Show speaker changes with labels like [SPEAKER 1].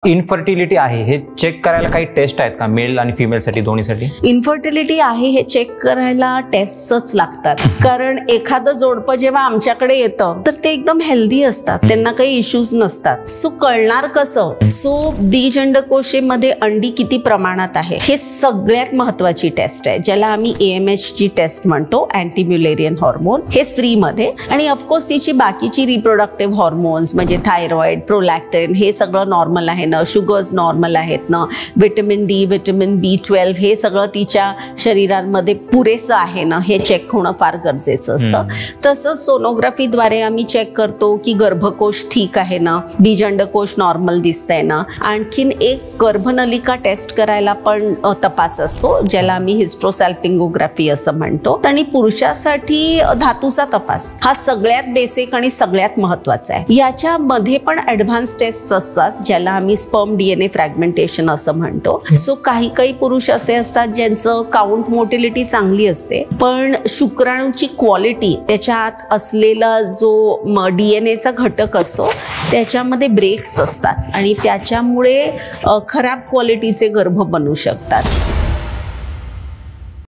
[SPEAKER 1] Infertility आहे हे check करायला काही टेस्ट आहेत का मेल आणि फिमेल साठी दोन्हीसाठी?
[SPEAKER 2] इनफर्टिलिटी आहे हे चेक करायला टेस्टच लागतात, कारण एखादं जोडपं जेव्हा आमच्याकडे येतं तर ते एकदम हेल्दी असतात, त्यांना काही इश्यूज नसतात. सो कळणार कसं? सो बीज अंडकोशेमध्ये अंडी किती प्रमाणात आहे हे सगळ्यात महत्वाची टेस्ट आहे, ज्याला आम्ही AMH ची टेस्ट म्हणतो, अँटी म्युलेरियन हॉर्मोन. हे स्त्रीमध्ये, आणि ऑफकोर्स तिची बाकीची रिप्रोडक्टिव्ह हॉर्मोन्स म्हणजे थायरॉइड, प्रोलॅक्टिन हे सगळं नॉर्मल आहे ना, शुगर्स नॉर्मल आहेत ना, विटॅमिन D, विटॅमिन B12 हे सगळं तिच्या शरीरामध्ये पुरेसं आहे ना, हे चेक होणं फार गरजेचं असतं. तसंच सोनोग्राफीद्वारे आम्ही चेक करतो की गर्भकोश ठीक आहे ना, बीज अंडकोश नॉर्मल दिसतंय ना. आणखीन एक गर्भनलिका टेस्ट करायला पण तपास असतो, ज्याला आम्ही हिस्ट्रोसॅल्पिंगोग्राफी असं म्हणतो. आणि पुरुषासाठी धातूचा तपास हा सगळ्यात बेसिक आणि सगळ्यात महत्वाचा आहे. याच्यामध्ये पण ऍडव्हान्स टेस्ट असतात, ज्याला आम्ही स्पर्म DNA फ्रॅगमेंटेशन असं म्हणतो. सो काही पुरुष असे असतात ज्यांचं काउंट मोटिलिटी चांगली असते, पण शुक्राणूची क्वालिटी, त्याच्यात असलेला जो DNA चा घटक असतो त्याच्यामध्ये ब्रेक्स असतात आणि त्याच्यामुळे खराब क्वालिटीचे गर्भ बनू शकतात.